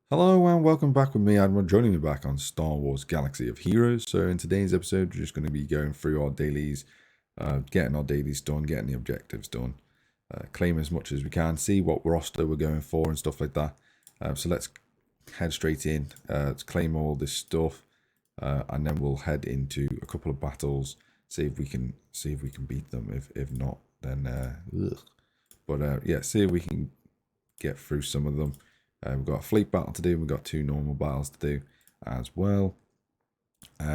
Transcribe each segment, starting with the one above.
Hello and welcome back with me, Admiral, joining me back on Star Wars Galaxy of Heroes. So in today's episode, we're just going to be going through our dailies, getting our dailies done, getting the objectives done, claim as much as we can, see what roster we're going for and stuff like that. So let's head straight in, let's claim all this stuff, and then we'll head into a couple of battles, see if we can beat them. If not, then ugh. But yeah, see if we can get through some of them. We've got a fleet battle to do. We've got 2 normal battles to do as well.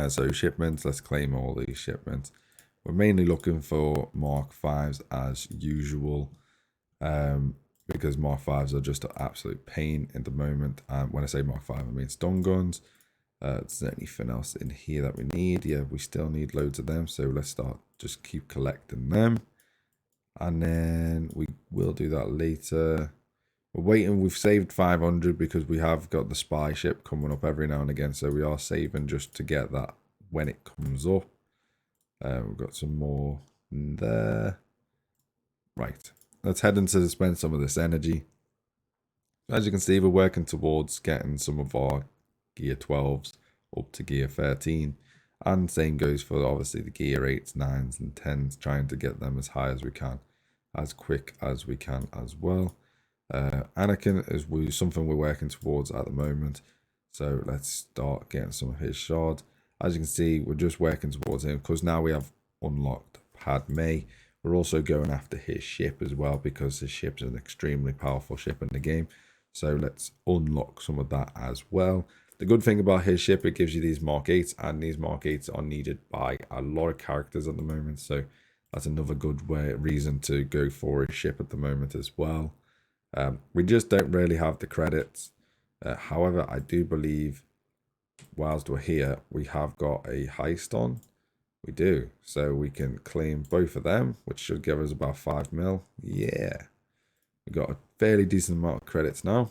So shipments, let's claim all these shipments. We're mainly looking for Mark 5s as usual, because Mark 5s are just an absolute pain at the moment. When I say Mark 5, I mean stun guns. Is there anything else in here that we need? Yeah, we still need loads of them. So let's just keep collecting them. And then we will do that later. We're waiting, we've saved 500 because we have got the spy ship coming up every now and again, so we are saving just to get that when it comes up. We've got some more in there. Right, let's head into spend some of this energy. As you can see, we're working towards getting some of our gear 12s up to gear 13. And same goes for obviously the gear 8s, 9s and 10s, trying to get them as high as we can, as quick as we can as well. Anakin is something we're working towards at the moment, so let's start getting some of his shards. As you can see, we're just working towards him because now we have unlocked Padme. We're also going after his ship as well because his ship is an extremely powerful ship in the game, so let's unlock some of that as well. The good thing about his ship, it gives you these Mark 8s, and these Mark 8s are needed by a lot of characters at the moment, so that's another good reason to go for his ship at the moment as well. We just don't really have the credits. However, I do believe whilst we're here, we have got a heist on. We do. So we can claim both of them, which should give us about 5 mil. Yeah. We got a fairly decent amount of credits now.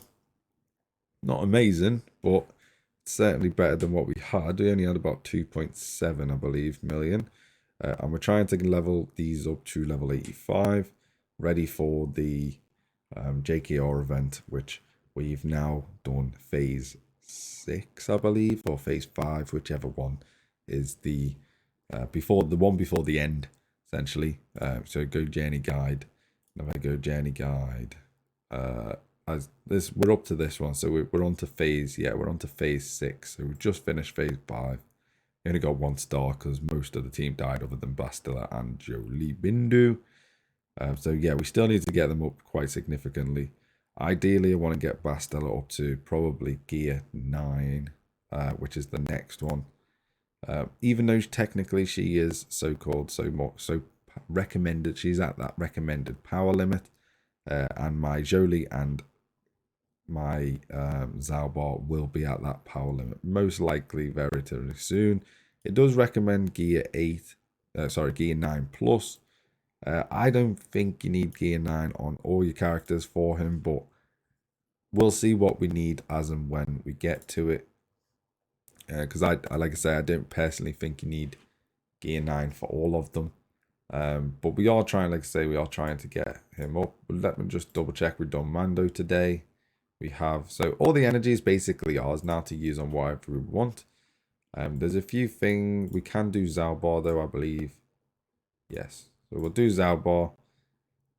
Not amazing, but certainly better than what we had. We only had about 2.7, I believe, million. And we're trying to level these up to level 85, ready for the JKR event, which we've now done phase 6, I believe, or phase 5, whichever one is the before the end, essentially. So go journey guide. And if I go journey guide, as this, we're up to this one, so we're on to phase. Yeah, we're on to phase 6. So we just finished phase 5. We only got 1 star because most of the team died, other than Bastila and Jolie Bindu. So yeah, we still need to get them up quite significantly. Ideally, I want to get Bastila up to probably gear 9, which is the next one. Even though technically she is so recommended, she's at that recommended power limit, and my Jolie and my Zalbar will be at that power limit most likely very soon. It does recommend gear 9 plus. I don't think you need gear 9 on all your characters for him, but we'll see what we need as and when we get to it. Because like I say, I don't personally think you need gear 9 for all of them. But we are trying, like I say, we are trying to get him up. Let me just double check. We've done Mando today. We have, so all the energy is basically ours now to use on whatever we want. There's a few things we can do. Zalbar though, I believe. Yes. So we'll do Zalbar,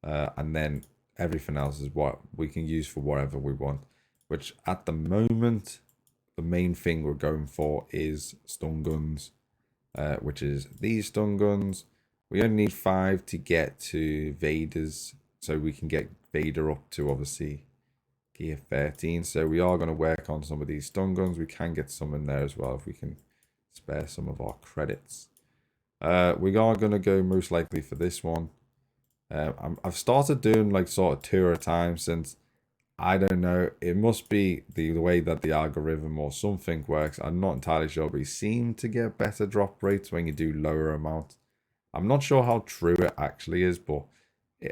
and then everything else is what we can use for whatever we want. Which at the moment, the main thing we're going for is stun guns, which is these stun guns. We only need 5 to get to Vader's, so we can get Vader up to obviously gear 13. So we are going to work on some of these stun guns. We can get some in there as well if we can spare some of our credits. We are going to go most likely for this one. I've started doing like sort of 2 at a time, since I don't know, it must be the way that the algorithm or something works. I'm not entirely sure, but you seem to get better drop rates when you do lower amounts. I'm not sure how true it actually is, but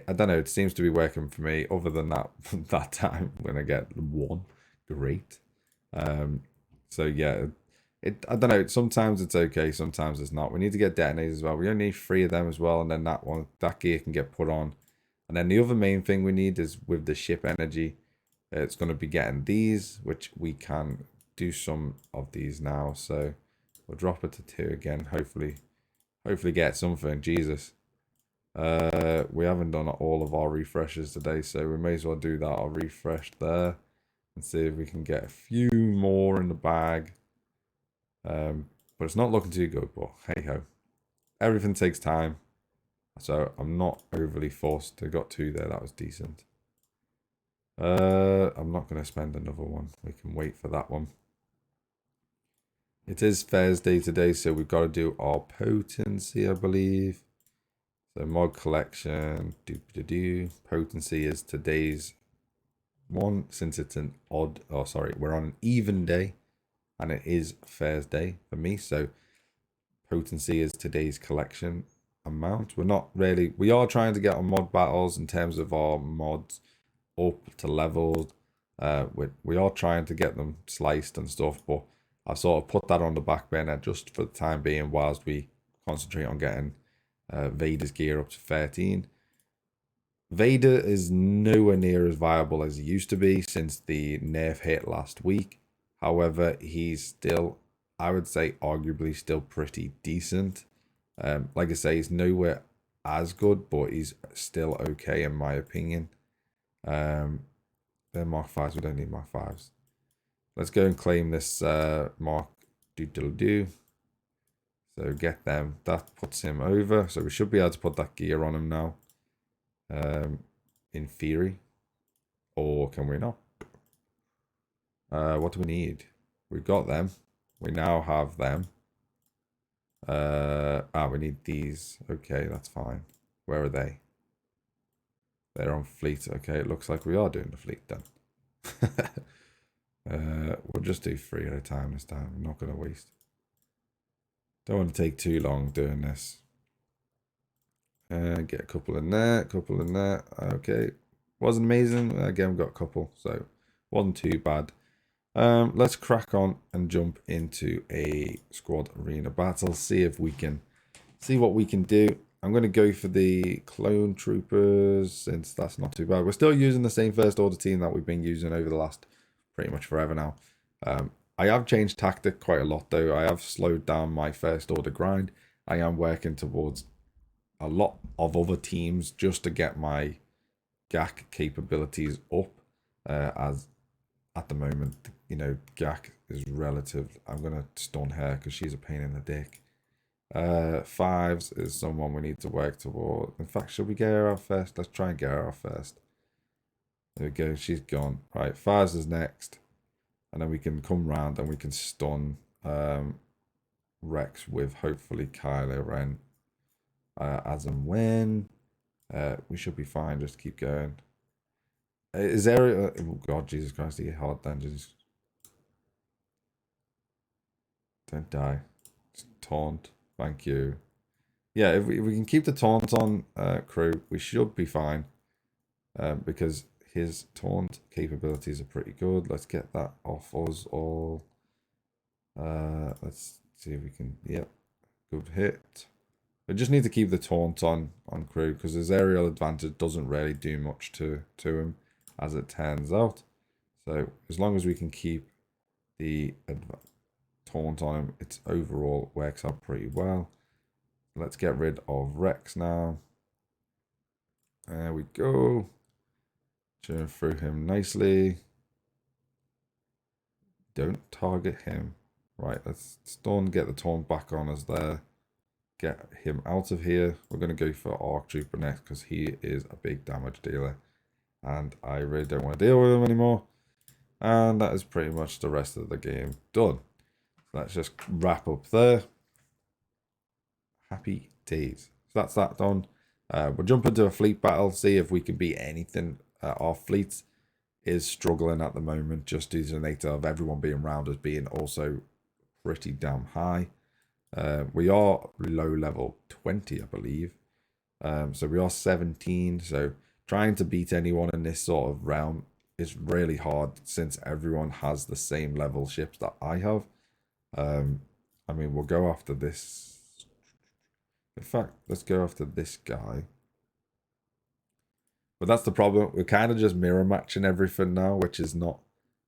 I don't know, it seems to be working for me. Other than that, that time when I get 1, great. So yeah, I don't know, sometimes it's okay, sometimes it's not. We need to get detonators as well. We only need 3 of them as well, and then that gear can get put on. And then the other main thing we need is with the ship energy, it's going to be getting these, which we can do some of these now. So we'll drop it to 2 again. Hopefully get something. Jesus. We haven't done all of our refreshes today, so we may as well do that. I'll refresh there and see if we can get a few more in the bag. But it's not looking too good, but hey ho. Everything takes time, so I'm not overly forced. I got 2 there, that was decent. I'm not going to spend another one. We can wait for that one. It is Thursday today, so we've got to do our potency, I believe. So mod collection, potency is today's one, since it's an we're on an even day, and it is Thursday for me. So potency is today's collection amount. We are trying to get on mod battles in terms of our mods up to levels. We are trying to get them sliced and stuff, but I sort of put that on the back burner just for the time being whilst we concentrate on getting Vader's gear up to 13. Vader is nowhere near as viable as he used to be since the nerf hit last week. However, he's still, I would say, arguably still pretty decent. Like I say, he's nowhere as good, but he's still okay in my opinion. They're Mark 5s, we don't need Mark 5s. Let's go and claim this Mark do. So get them. That puts him over. So we should be able to put that gear on him now. In theory. Or can we not? What do we need? We've got them. We now have them. We need these. Okay, that's fine. Where are they? They're on fleet. Okay, it looks like we are doing the fleet then. We'll just do 3 at a time this time. I'm not going to waste. Don't want to take too long doing this. Get a couple in there, Okay, wasn't amazing. Again, we got a couple, so wasn't too bad. Let's crack on and jump into a squad arena battle. See what we can do. I'm going to go for the clone troopers since that's not too bad. We're still using the same first order team that we've been using over the last pretty much forever now. I have changed tactic quite a lot though. I have slowed down my first order grind. I am working towards a lot of other teams just to get my GAC capabilities up. As at the moment, you know, GAC is relative. I'm gonna stun her because she's a pain in the dick. 5s is someone we need to work toward. In fact, should we get her out first? Let's try and get her out first. There we go, she's gone. Right, 5s is next. And then we can come round and we can stun Rex with hopefully Kylo Ren. As and when. We should be fine, just keep going. Is there oh god, Jesus Christ, you hard dungeons. Don't die. Just taunt. Thank you. Yeah, if we can keep the taunt on crew, we should be fine. Because his taunt capabilities are pretty good. Let's get that off us all. Let's see if we can. Yep, good hit. We just need to keep the taunt on crew because his aerial advantage doesn't really do much to him, as it turns out. So as long as we can keep the taunt on him, it overall works out pretty well. Let's get rid of Rex now. There we go. Churn through him nicely. Don't target him. Right, let's stun, get the taunt back on us there. Get him out of here. We're going to go for Arc Trooper next because he is a big damage dealer. And I really don't want to deal with him anymore. And that is pretty much the rest of the game done. Let's just wrap up there. Happy days. So that's that done. We'll jump into a fleet battle, see if we can beat anything. Our fleet is struggling at the moment just due to the nature of everyone being around us being also pretty damn high. We are low level 20, I believe. So we are 17. So trying to beat anyone in this sort of realm is really hard since everyone has the same level ships that I have. I mean, we'll go after this. In fact, let's go after this guy. But that's the problem. We're kind of just mirror matching everything now, which is not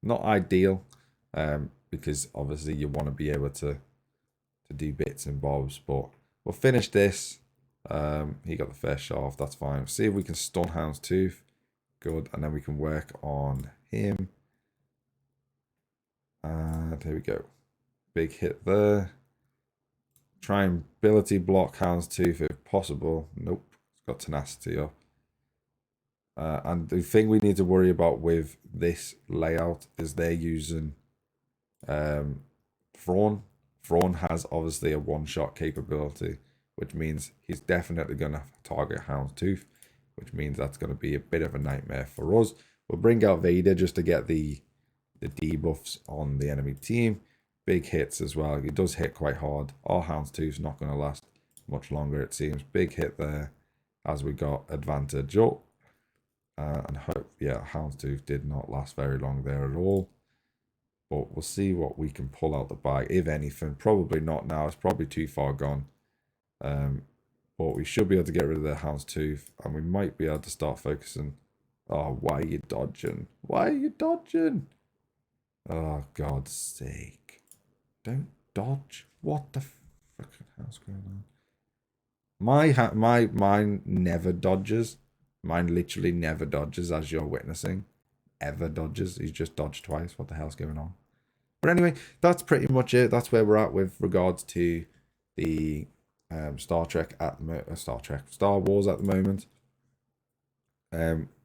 ideal. Because obviously you want to be able to do bits and bobs. But we'll finish this. He got the first shot off. That's fine. See if we can stun Houndstooth. Good. And then we can work on him. And here we go. Big hit there. Try and ability block Houndstooth if possible. Nope. It's got tenacity up. And the thing we need to worry about with this layout is they're using Thrawn. Thrawn has obviously a one-shot capability, which means he's definitely going to target Houndstooth, which means that's going to be a bit of a nightmare for us. We'll bring out Vader just to get the debuffs on the enemy team. Big hits as well. He does hit quite hard. Our Houndstooth's not going to last much longer, it seems. Big hit there as we got advantage up. And hope, yeah, Houndstooth did not last very long there at all. But we'll see what we can pull out the bag, if anything. Probably not now. It's probably too far gone. But we should be able to get rid of the Houndstooth. And we might be able to start focusing. Oh, why are you dodging? Why are you dodging? Oh, God's sake. Don't dodge. What the fucking hell's going on? Mine never dodges. Mine literally never dodges, as you're witnessing. Ever dodges. He's just dodged twice. What the hell's going on? But anyway, that's pretty much it. That's where we're at with regards to the Star Wars at the moment.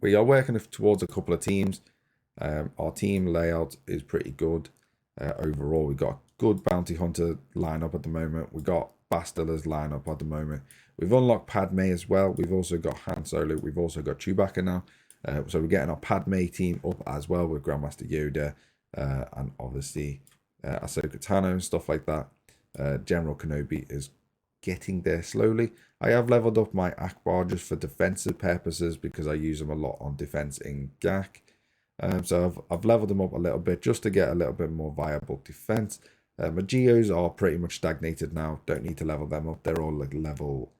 We are working towards a couple of teams. Our team layout is pretty good overall. We've got a good bounty hunter lineup at the moment. We've got Bastillas lineup at the moment. We've unlocked Padme as well. We've also got Han Solo. We've also got Chewbacca now. So we're getting our Padme team up as well with Grandmaster Yoda and obviously Ahsoka Tano and stuff like that. General Kenobi is getting there slowly. I have leveled up my Akbar just for defensive purposes because I use them a lot on defense in GAC. So I've leveled them up a little bit just to get a little bit more viable defense. My Geos are pretty much stagnated now. Don't need to level them up. They're all like level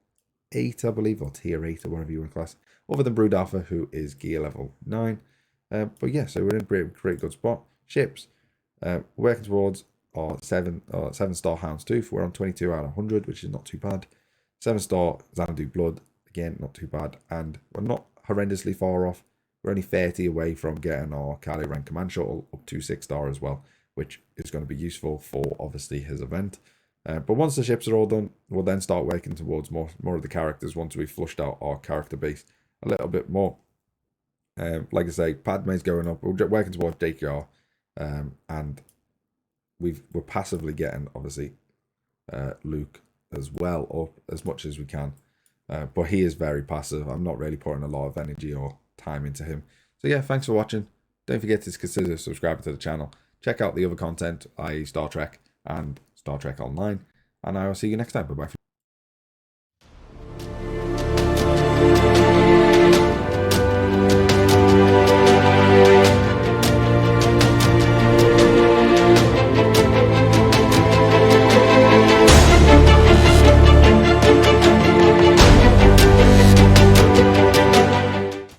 8, I believe, or tier 8 or whatever you want to class. Other than Brood Alpha, who is gear level 9. But yeah, so we're in a great good spot. Ships. Working towards our 7-star Houndstooth. We're on 22 out of 100, which is not too bad. 7-star Xanadu Blood. Again, not too bad. And we're not horrendously far off. We're only 30 away from getting our Kylo Ren Command Shuttle up to 6-star as well, which is going to be useful for obviously his event. But once the ships are all done, we'll then start working towards more of the characters once we've flushed out our character base a little bit more. Like I say, Padme's going up. We're working towards JKR, and we're passively getting obviously Luke as well up as much as we can. But he is very passive. I'm not really putting a lot of energy or time into him. So yeah, thanks for watching. Don't forget to consider subscribing to the channel. Check out the other content, i.e. Star Trek and Star Trek Online. And I will see you next time. Bye-bye.